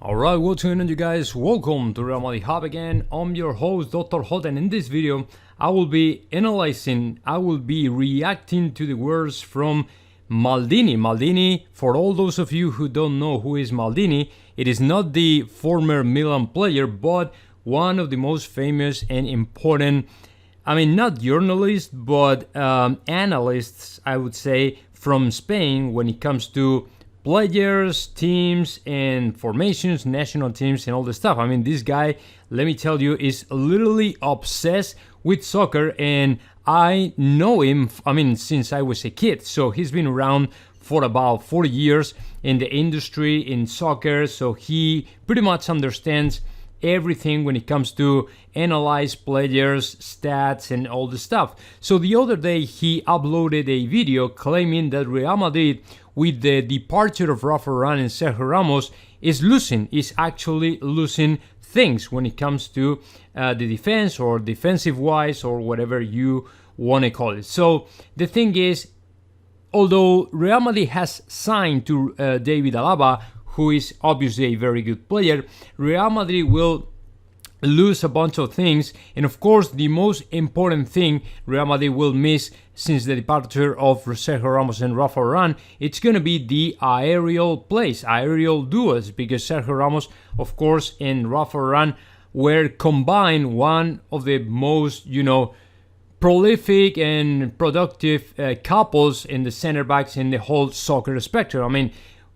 Alright, what's going on, you guys? Welcome to Real Madrid Hub again. I'm your host, Dr. Hot, and in this video, I will be reacting to the words from Maldini. Maldini, for all those of you who don't know who is Maldini, it is not the former Milan player, but one of the most famous and important, not journalists, but analysts, I would say, from Spain when it comes to players, teams, and formations, national teams, and all the stuff. This guy, let me tell you, is literally obsessed with soccer, and I know him, since I was a kid. So he's been around for about 40 years in the industry, in soccer, so he pretty much understands everything when it comes to analyze players, stats, and all the stuff. So the other day he uploaded a video claiming that Real Madrid, with the departure of Rafa Varane and Sergio Ramos, is actually losing things when it comes to the defense, or defensive wise, or whatever you want to call it. So the thing is, although Real Madrid has signed to David Alaba, who is obviously a very good player, Real Madrid will lose a bunch of things, and of course the most important thing Real Madrid will miss since the departure of Sergio Ramos and Rafa Varane, it's going to be the aerial plays, aerial duels, because Sergio Ramos, of course, and Rafa Varane were combined one of the most, prolific and productive couples in the center backs in the whole soccer spectrum.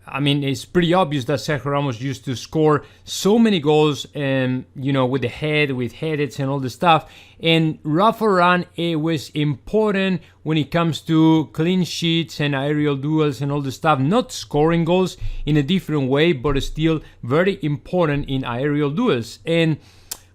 It's pretty obvious that Sergio Ramos used to score so many goals, and with the head, with headers and all the stuff. And Rafa Varane, it was important when it comes to clean sheets and aerial duels and all the stuff. Not scoring goals in a different way, but still very important in aerial duels. And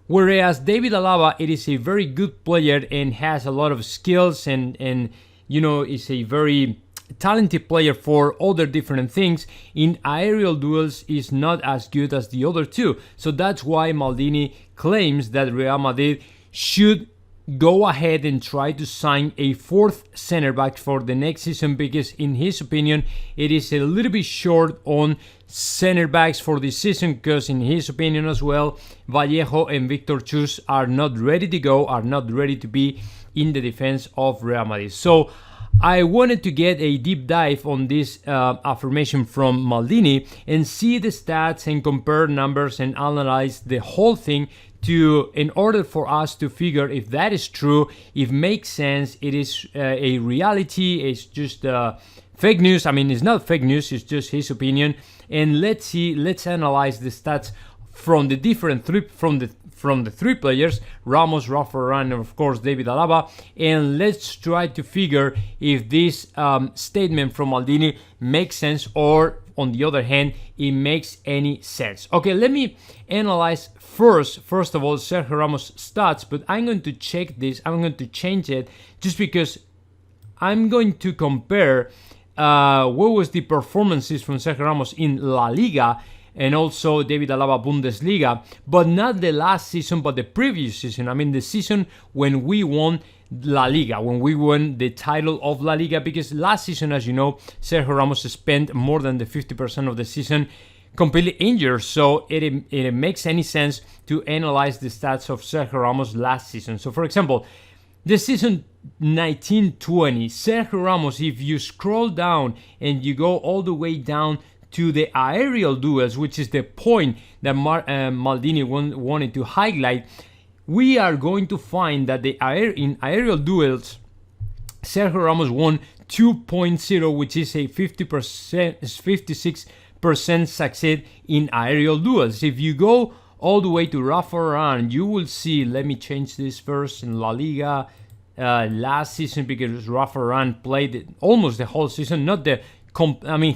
whereas David Alaba, it is a very good player and has a lot of skills, and is a very talented player for other different things, in aerial duels is not as good as the other two. So that's why Maldini claims that Real Madrid should go ahead and try to sign a fourth center back for the next season, because in his opinion it is a little bit short on center backs for this season, because in his opinion as well, Vallejo and Victor Chus are not ready to go, are not ready to be in the defense of Real Madrid. So I wanted to get a deep dive on this affirmation from Maldini and see the stats and compare numbers and analyze the whole thing in order for us to figure if that is true, if it makes sense, it is a reality, it's just fake news. It's not fake news, it's just his opinion. And let's analyze the stats from the different from the three players, Ramos, Rafa Varane, and of course David Alaba, and let's try to figure if this statement from Maldini makes sense, or on the other hand, it makes any sense. Okay, let me analyze first of all Sergio Ramos' stats, but I'm going to check this, I'm going to change it just because I'm going to compare what was the performances from Sergio Ramos in La Liga and also David Alaba Bundesliga, but not the last season, but the previous season. The season when we won La Liga, when we won the title of La Liga, because last season, as you know, Sergio Ramos spent more than the 50% of the season completely injured, so it makes any sense to analyze the stats of Sergio Ramos last season. So for example, the season 19-20, Sergio Ramos, if you scroll down and you go all the way down to the aerial duels, which is the point that Maldini wanted to highlight, we are going to find that in aerial duels, Sergio Ramos won 2.0, which is a 56% success in aerial duels. If you go all the way to Rafa Varane, you will see, let me change this first, in La Liga last season, because Rafa Varane played almost the whole season, not the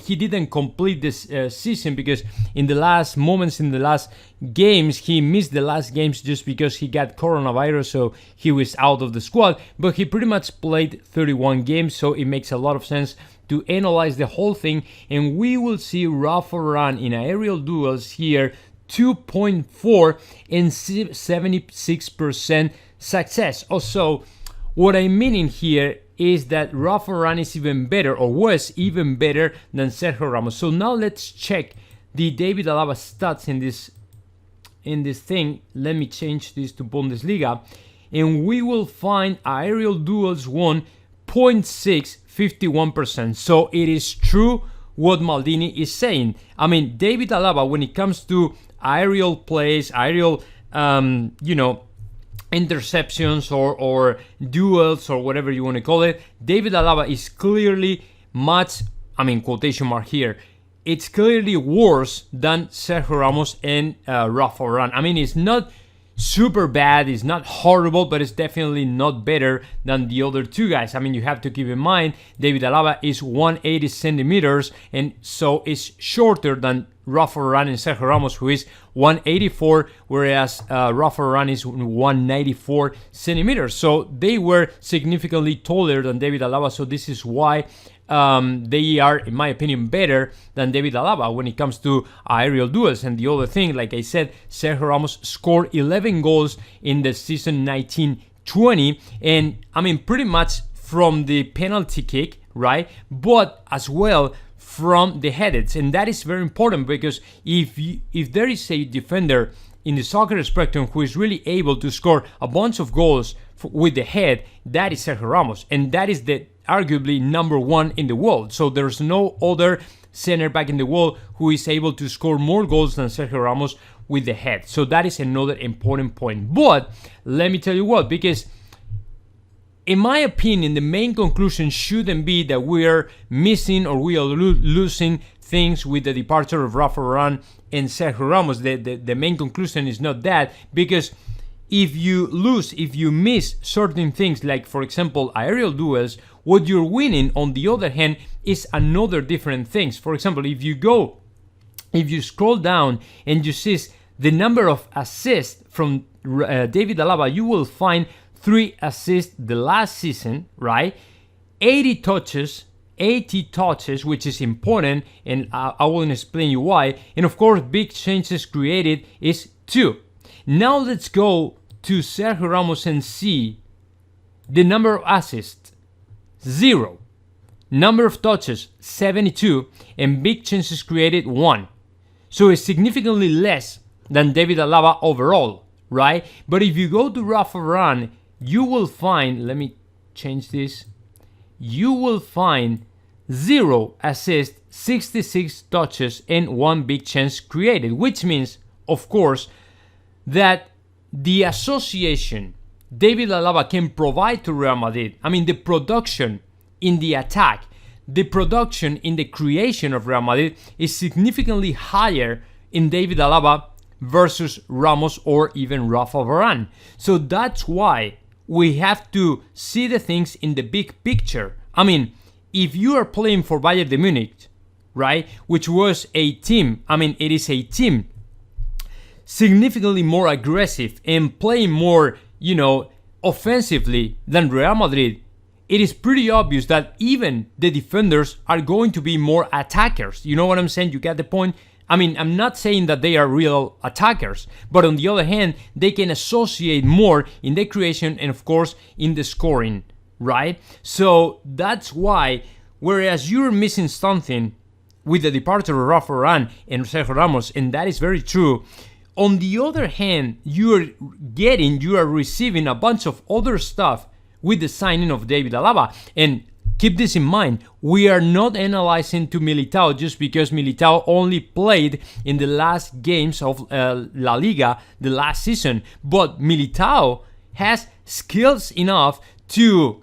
he didn't complete this season, because in the last moments, in the last games, he missed the last games just because he got coronavirus, so he was out of the squad, but he pretty much played 31 games, so it makes a lot of sense to analyze the whole thing, and we will see Rafa Varane in aerial duels here, 2.4 and 76% success. Also, what I'm meaning here is that Rafa Varane is even better, or was even better than Sergio Ramos. So now let's check the David Alaba stats in this thing. Let me change this to Bundesliga, and we will find aerial duels won 0.651%. So it is true what Maldini is saying. I mean, David Alaba, when it comes to aerial plays, aerial, interceptions or duels or whatever you want to call it, David Alaba is clearly much, quotation mark here, it's clearly worse than Sergio Ramos and Rafa Varane. I mean, it's not super bad, it's not horrible, but it's definitely not better than the other two guys. I mean, you have to keep in mind, David Alaba is 180 centimeters, and so it's shorter than Rafa Varane and Sergio Ramos, who is 184, whereas Rafa Varane is 194 centimeters. So they were significantly taller than David Alaba, so this is why they are, in my opinion, better than David Alaba when it comes to aerial duels. And the other thing, like I said, Sergio Ramos scored 11 goals in the season 19-20, and pretty much from the penalty kick, right? But as well from the headers, and that is very important, because if there is a defender in the soccer spectrum who is really able to score a bunch of goals with the head, that is Sergio Ramos, and that is the arguably number one in the world. So there's no other center back in the world who is able to score more goals than Sergio Ramos with the head. So that is another important point. But let me tell you what, because in my opinion, the main conclusion shouldn't be that we are missing or we are losing things with the departure of Rafa Varane and Sergio Ramos. The main conclusion is not that, because if you miss certain things, like for example aerial duels, what you're winning on the other hand is another different things. For example, if you scroll down and you see the number of assists from David Alaba, you will find 3 assists the last season, right? 80 touches, which is important, and I will explain you why. And of course, big chances created is 2. Now let's go to Sergio Ramos and see the number of assists, 0. Number of touches, 72, and big chances created, 1. So it's significantly less than David Alaba overall, right? But if you go to Rafa Varane, you will find, let me change this, you will find 0 assists, 66 touches, and 1 big chance created, which means, of course, that the association David Alaba can provide to Real Madrid, the production in the attack, the production in the creation of Real Madrid is significantly higher in David Alaba versus Ramos or even Rafa Varane. So that's why we have to see the things in the big picture. If you are playing for Bayern de Munich, right, which was a team, it is a team significantly more aggressive and playing more, offensively than Real Madrid, it is pretty obvious that even the defenders are going to be more attackers. You know what I'm saying? You get the point? I'm not saying that they are real attackers, but on the other hand, they can associate more in the creation and, of course, in the scoring, right? So that's why, whereas you're missing something with the departure of Rafa Varane and Sergio Ramos, and that is very true, on the other hand, you are receiving a bunch of other stuff with the signing of David Alaba. And keep this in mind, we are not analyzing to Militao just because Militao only played in the last games of La Liga the last season. But Militao has skills enough to,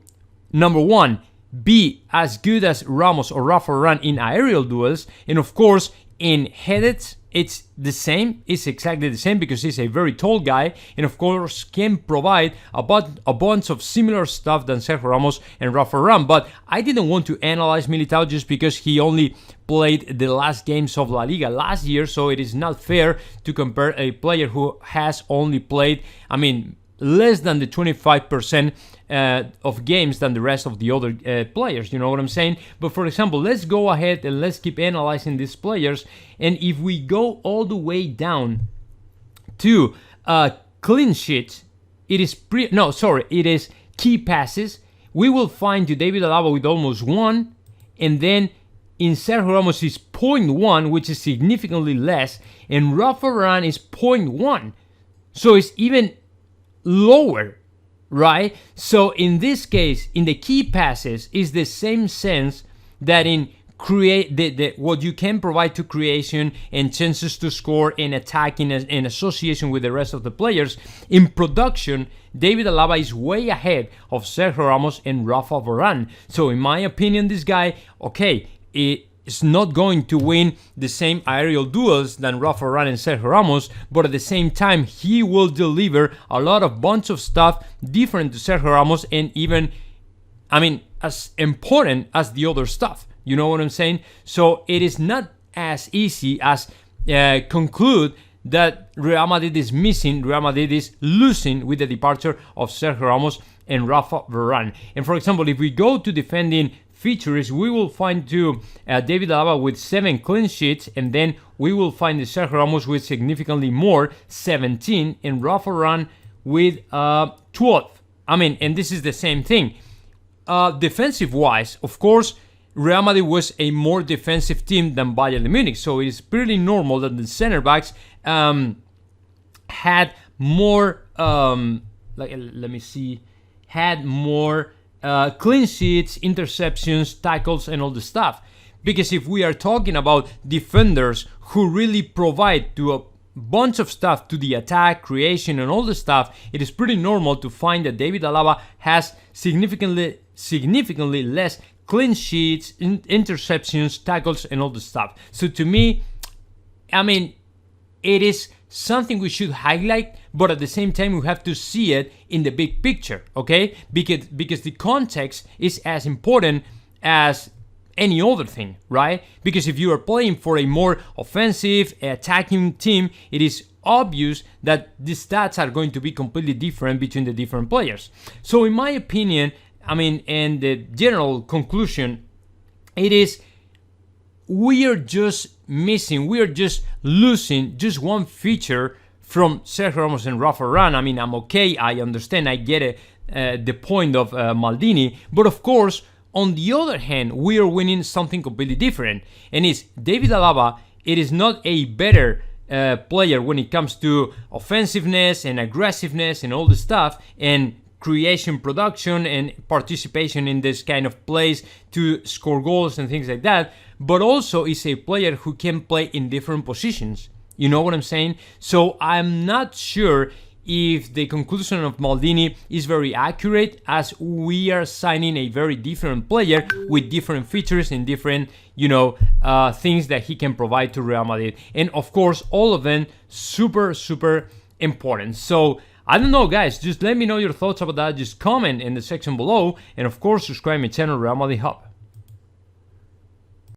number one, be as good as Ramos or Rafa Varane in aerial duels. And of course, in headed, it's the same. It's exactly the same because he's a very tall guy and of course can provide a bunch of similar stuff than Sergio Ramos and Rafa Varane. But I didn't want to analyze Militao just because he only played the last games of La Liga last year, so it is not fair to compare a player who has only played, less than the 25% of games than the rest of the other players. You know what I'm saying? But for example, let's go ahead and let's keep analyzing these players. And if we go all the way down to clean sheets, it is key passes. We will find you David Alaba with almost 1, and then in Sergio Ramos is 0.1, which is significantly less, and Rafa Varane is 0.1. So it's even lower, right? So in this case, in the key passes, is the same sense that in create what you can provide to creation and chances to score and attack in association with the rest of the players. In production, David Alaba is way ahead of Sergio Ramos and Rafa Varane. So in my opinion, this guy, okay, it's not going to win the same aerial duels than Rafa Varane and Sergio Ramos, but at the same time, he will deliver a lot of bunch of stuff different to Sergio Ramos, and even, I mean, as important as the other stuff. You know what I'm saying? So it is not as easy as conclude that Real Madrid is missing, Real Madrid is losing with the departure of Sergio Ramos and Rafa Varane. And for example, if we go to defending features, we will find David Alaba with 7 clean sheets, and then we will find the Sergio Ramos with significantly more, 17, and Rafa Varane with 12. I mean, and this is the same thing. Defensive-wise, of course, Real Madrid was a more defensive team than Bayern Munich, so it is pretty normal that the center backs had more, had more clean sheets, interceptions, tackles, and all the stuff. Because if we are talking about defenders who really provide to a bunch of stuff to the attack, creation, and all the stuff, it is pretty normal to find that David Alaba has significantly less clean sheets, interceptions, tackles, and all the stuff. So to me, I mean, it is something we should highlight, but at the same time, we have to see it in the big picture, okay? Because the context is as important as any other thing, right? Because if you are playing for a more offensive, attacking team, it is obvious that the stats are going to be completely different between the different players. So in my opinion, I mean, and the general conclusion, it is we are just losing just one feature from Sergio Ramos and Rafa Varane. I mean, I'm okay, I understand, I get it, the point of Maldini, but of course, on the other hand, we are winning something completely different, and it's David Alaba. It is not a better player when it comes to offensiveness and aggressiveness and all the stuff, and creation, production, and participation in this kind of plays to score goals and things like that, but also is a player who can play in different positions. You know what I'm saying? So I'm not sure if the conclusion of Maldini is very accurate, as we are signing a very different player with different features and different, things that he can provide to Real Madrid. And of course, all of them super, super important. So I don't know, guys, just let me know your thoughts about that. Just comment in the section below, and of course, subscribe my channel, Real Madrid Hub.